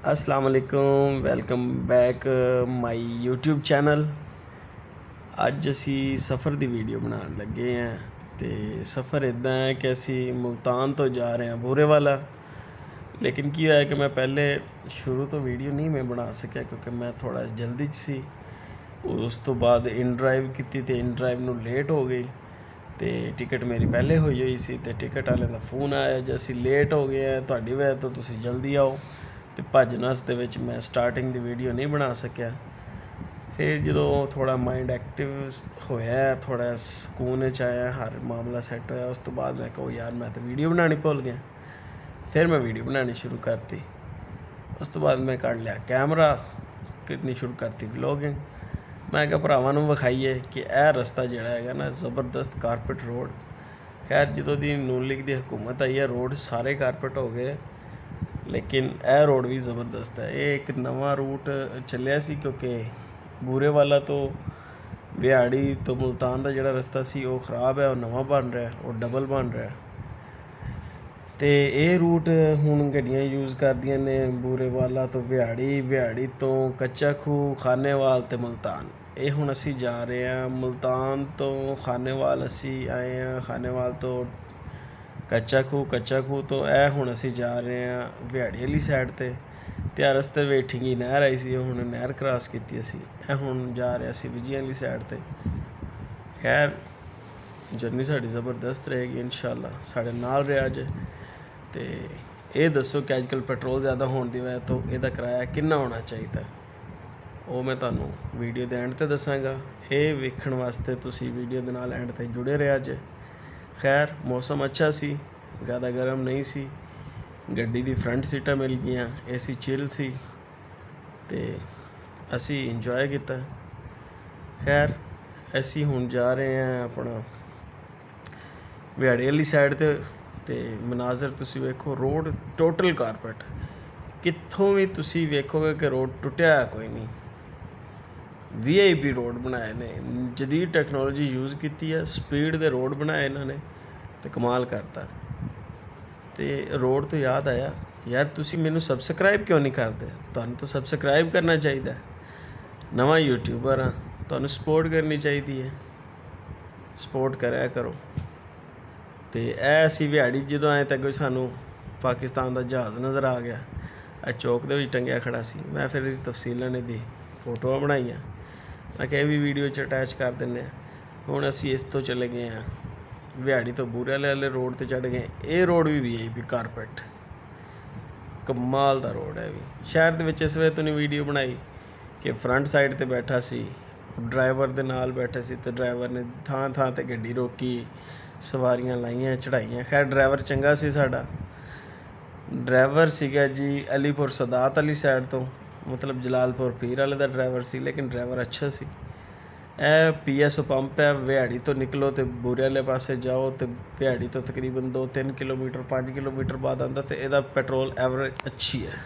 अस्सलाम वालेकुम welcome back my YouTube channel. ਅੱਜ ਅਸੀਂ ਸਫ਼ਰ ਦੀ ਵੀਡੀਓ ਬਣਾਉਣ ਲੱਗੇ ਹਾਂ ਅਤੇ ਸਫ਼ਰ ਇੱਦਾਂ ਹੈ ਕਿ ਅਸੀਂ ਮੁਲਤਾਨ ਤੋਂ ਜਾ ਰਹੇ ਹਾਂ ਬੂਰੇਵਾਲਾ। ਲੇਕਿਨ ਕੀ ਹੋਇਆ ਕਿ ਮੈਂ ਪਹਿਲੇ ਸ਼ੁਰੂ ਤੋਂ ਵੀਡੀਓ ਨਹੀਂ ਮੈਂ ਬਣਾ ਸਕਿਆ ਕਿਉਂਕਿ ਮੈਂ ਥੋੜ੍ਹਾ ਜਲਦੀ 'ਚ ਸੀ। ਉਸ ਤੋਂ ਬਾਅਦ ਇਨ ਡਰਾਈਵ ਕੀਤੀ ਅਤੇ ਇਨ ਡਰਾਈਵ ਨੂੰ ਲੇਟ ਹੋ ਗਈ ਅਤੇ ਟਿਕਟ ਮੇਰੀ ਪਹਿਲੇ ਹੋਈ ਸੀ ਅਤੇ ਟਿਕਟ ਵਾਲਿਆਂ ਦਾ ਫੋਨ ਆਇਆ ਜੇ ਅਸੀਂ ਲੇਟ ਹੋ ਗਏ ਹਾਂ ਤੁਹਾਡੀ ਵਜ੍ਹਾ ਤੋਂ ਤੁਸੀਂ ਜਲਦੀ ਆਓ। ਅਤੇ ਭੱਜ ਨੱਸ ਦੇ ਵਿੱਚ ਮੈਂ ਸਟਾਰਟਿੰਗ ਦੀ ਵੀਡੀਓ ਨਹੀਂ ਬਣਾ ਸਕਿਆ। ਫਿਰ ਜਦੋਂ ਥੋੜ੍ਹਾ ਮਾਇੰਡ ਐਕਟਿਵ ਹੋਇਆ, ਥੋੜ੍ਹਾ ਸਕੂਨ 'ਚ ਆਇਆ, ਹਰ ਮਾਮਲਾ ਸੈੱਟ ਹੋਇਆ, ਉਸ ਤੋਂ ਬਾਅਦ ਮੈਂ ਕਹੋ ਯਾਰ ਮੈਂ ਤਾਂ ਵੀਡੀਓ ਬਣਾਉਣੀ ਭੁੱਲ ਗਿਆ। ਫਿਰ ਮੈਂ ਵੀਡੀਓ ਬਣਾਉਣੀ ਸ਼ੁਰੂ ਕਰਤੀ। ਉਸ ਤੋਂ ਬਾਅਦ ਮੈਂ ਕੱਢ ਲਿਆ ਕੈਮਰਾ, ਕਰਨੀ ਸ਼ੁਰੂ ਕਰਤੀ ਵਲੋਗਿੰਗ। ਮੈਂ ਕਿਹਾ ਭਰਾਵਾਂ ਨੂੰ ਵਿਖਾਈਏ ਕਿ ਇਹ ਰਸਤਾ ਜਿਹੜਾ ਹੈਗਾ ਨਾ ਜ਼ਬਰਦਸਤ ਕਾਰਪੇਟ ਰੋਡ। ਖੈਰ ਜਦੋਂ ਦੀ ਨੂਨ ਲੀਗ ਦੀ ਹਕੂਮਤ ਆਈ ਹੈ ਰੋਡ ਸਾਰੇ ਕਾਰਪੇਟ ਹੋ ਗਏ, ਲੇਕਿਨ ਇਹ ਰੋਡ ਵੀ ਜ਼ਬਰਦਸਤ ਹੈ। ਇਹ ਇੱਕ ਨਵਾਂ ਰੂਟ ਚੱਲਿਆ ਸੀ ਕਿਉਂਕਿ ਬੂਰੇਵਾਲਾ ਤੋਂ ਵਿਹਾੜੀ ਤੋਂ ਮੁਲਤਾਨ ਦਾ ਜਿਹੜਾ ਰਸਤਾ ਸੀ ਉਹ ਖ਼ਰਾਬ ਹੈ, ਉਹ ਨਵਾਂ ਬਣ ਰਿਹਾ, ਉਹ ਡਬਲ ਬਣ ਰਿਹਾ। ਅਤੇ ਇਹ ਰੂਟ ਹੁਣ ਗੱਡੀਆਂ ਯੂਜ਼ ਕਰਦੀਆਂ ਨੇ ਬੂਰੇਵਾਲਾ ਤੋਂ ਵਿਹਾੜੀ, ਵਿਹਾੜੀ ਤੋਂ ਕੱਚਾ ਖੂਹ, ਖਾਨੇਵਾਲ ਅਤੇ ਮੁਲਤਾਨ। ਇਹ ਹੁਣ ਅਸੀਂ ਜਾ ਰਹੇ ਹਾਂ ਮੁਲਤਾਨ ਤੋਂ ਖਾਨੇਵਾਲ ਅਸੀਂ ਆਏ ਹਾਂ, ਖਾਨੇਵਾਲ ਤੋਂ ਕੱਚਾ ਖੂਹ, ਕੱਚਾ ਖੂਹ ਤੋਂ ਇਹ ਹੁਣ ਅਸੀਂ ਜਾ ਰਹੇ ਹਾਂ ਵਿਹਾੜੀ ਵਾਲੀ ਸਾਈਡ 'ਤੇ। ਅਤੇ ਰਸਤੇ ਵਿੱਚ ਠਿੰਗੀ ਨਹਿਰ ਆਈ ਸੀ, ਹੁਣ ਨਹਿਰ ਕਰਾਸ ਕੀਤੀ ਅਸੀਂ। ਇਹ ਹੁਣ ਜਾ ਰਿਹਾ ਸੀ ਵਿਜੀਆਂ ਵਾਲੀ ਸਾਈਡ 'ਤੇ। ਖੈਰ ਜਰਨੀ ਸਾਡੀ ਜ਼ਬਰਦਸਤ ਰਹੇਗੀ ਇਨਸ਼ਾਅੱਲਾ, ਸਾਡੇ ਨਾਲ ਰਿਹਾ ਜੇ। ਅਤੇ ਇਹ ਦੱਸੋ ਕਿ ਅੱਜ ਕੱਲ੍ਹ ਪੈਟਰੋਲ ਜ਼ਿਆਦਾ ਹੋਣ ਦੀ ਵਜ੍ਹਾ ਤੋਂ ਇਹਦਾ ਕਿਰਾਇਆ ਕਿੰਨਾ ਹੋਣਾ ਚਾਹੀਦਾ, ਉਹ ਮੈਂ ਤੁਹਾਨੂੰ ਵੀਡੀਓ ਦੇ ਐਂਡ 'ਤੇ ਦੱਸਾਂਗਾ। ਇਹ ਵੇਖਣ ਵਾਸਤੇ ਤੁਸੀਂ ਵੀਡੀਓ ਦੇ ਨਾਲ ਐਂਡ 'ਤੇ ਜੁੜੇ ਰਿਹਾ ਜੇ। ਖੈਰ ਮੌਸਮ ਅੱਛਾ ਸੀ, ਜ਼ਿਆਦਾ ਗਰਮ ਨਹੀਂ ਸੀ, ਗੱਡੀ ਦੀ ਫਰੰਟ ਸੀਟਾਂ ਮਿਲ ਗਈਆਂ, ਏਸੀ ਚਿਲ ਸੀ ਅਤੇ ਅਸੀਂ ਇੰਜੋਏ ਕੀਤਾ। ਖੈਰ ਅਸੀਂ ਹੁਣ ਜਾ ਰਹੇ ਹਾਂ ਆਪਣਾ ਵਿਹਾੜੇ ਵਾਲੀ ਸਾਈਡ 'ਤੇ। ਅਤੇ ਮਨਾਜ਼ਰ ਤੁਸੀਂ ਵੇਖੋ, ਰੋਡ ਟੋਟਲ ਕਾਰਪੇਟ, ਕਿੱਥੋਂ ਵੀ ਤੁਸੀਂ ਵੇਖੋਗੇ ਕਿ ਰੋਡ ਟੁੱਟਿਆ ਹੋਇਆ ਕੋਈ ਨਹੀਂ। VIP ਰੋਡ ਬਣਾਏ ਨੇ, ਜਦੀਦ ਟੈਕਨੋਲੋਜੀ ਯੂਜ਼ ਕੀਤੀ ਹੈ, ਸਪੀਡ ਦੇ ਰੋਡ ਬਣਾਏ ਇਹਨਾਂ ਨੇ ਅਤੇ ਕਮਾਲ ਕਰਤਾ। ਅਤੇ ਰੋਡ ਤੋਂ ਯਾਦ ਆਇਆ ਯਾਰ ਤੁਸੀਂ ਮੈਨੂੰ ਸਬਸਕ੍ਰਾਈਬ ਕਿਉਂ ਨਹੀਂ ਕਰਦੇ? ਤੁਹਾਨੂੰ ਤਾਂ ਸਬਸਕ੍ਰਾਈਬ ਕਰਨਾ ਚਾਹੀਦਾ। ਨਵਾਂ ਯੂਟਿਊਬਰ ਹਾਂ, ਤੁਹਾਨੂੰ ਸਪੋਰਟ ਕਰਨੀ ਚਾਹੀਦੀ ਹੈ, ਸਪੋਰਟ ਕਰਿਆ ਕਰੋ। ਅਤੇ ਇਹ ਅਸੀਂ ਵਿਹਾੜੀ ਜਦੋਂ ਆਏ ਤਾਂ ਕੋਈ ਸਾਨੂੰ ਪਾਕਿਸਤਾਨ ਦਾ ਜਹਾਜ਼ ਨਜ਼ਰ ਆ ਗਿਆ, ਇਹ ਚੌਕ ਦੇ ਵਿੱਚ ਟੰਗਿਆ ਖੜਾ ਸੀ। ਮੈਂ ਫਿਰ ਇਹਦੀ ਤਫਸੀਲਾਂ ਇਹਦੀ ਫੋਟੋਆਂ ਬਣਾਈਆਂ, ਮੈਂ ਕਿਹਾ ਇਹ ਵੀ ਵੀਡੀਓ 'ਚ ਅਟੈਚ ਕਰ ਦਿੰਦੇ ਹਾਂ। ਹੁਣ ਅਸੀਂ ਇਸ ਤੋਂ ਚਲੇ ਗਏ ਹਾਂ ਵਿਹਾੜੀ ਤੋਂ ਬੂਰੇਵਾਲੇ ਵਾਲੇ ਰੋਡ 'ਤੇ ਚੜ੍ਹ ਗਏ। ਇਹ ਰੋਡ ਵੀ VIP ਕਾਰਪੇਟ, ਕਮਾਲ ਦਾ ਰੋਡ ਹੈ ਵੀ। ਸ਼ਹਿਰ ਦੇ ਵਿੱਚ ਇਸ ਵੇਲੇ ਤੋਂ ਨਹੀਂ ਵੀਡੀਓ ਬਣਾਈ ਕਿ ਫਰੰਟ ਸਾਈਡ 'ਤੇ ਬੈਠਾ ਸੀ, ਡਰਾਈਵਰ ਦੇ ਨਾਲ ਬੈਠੇ ਸੀ ਅਤੇ ਡਰਾਈਵਰ ਨੇ ਥਾਂ ਥਾਂ 'ਤੇ ਗੱਡੀ ਰੋਕੀ, ਸਵਾਰੀਆਂ ਲਾਈਆਂ, ਚੜ੍ਹਾਈਆਂ। ਖੈਰ ਡਰਾਈਵਰ ਚੰਗਾ ਸੀ ਸਾਡਾ, ਡਰਾਈਵਰ ਸੀਗਾ ਜੀ ਅਲੀਪੁਰ ਸਦਾਤ ਵਾਲੀ ਸਾਈਡ ਤੋਂ, ਮਤਲਬ ਜਲਾਲਪੁਰ ਪੀਰ ਵਾਲੇ ਦਾ ਡਰਾਈਵਰ ਸੀ, ਲੇਕਿਨ ਡਰਾਈਵਰ ਅੱਛਾ ਸੀ। ਇਹ PSO ਪੰਪ ਹੈ, ਵਿਹਾੜੀ ਤੋਂ ਨਿਕਲੋ ਅਤੇ ਬੂਰੇ ਵਾਲੇ ਪਾਸੇ ਜਾਓ ਅਤੇ ਵਿਹਾੜੀ ਤੋਂ ਤਕਰੀਬਨ 2-3 ਕਿਲੋਮੀਟਰ 5 ਕਿਲੋਮੀਟਰ ਬਾਅਦ ਆਉਂਦਾ ਅਤੇ ਇਹਦਾ ਪੈਟਰੋਲ ਐਵਰੇਜ ਅੱਛੀ ਹੈ।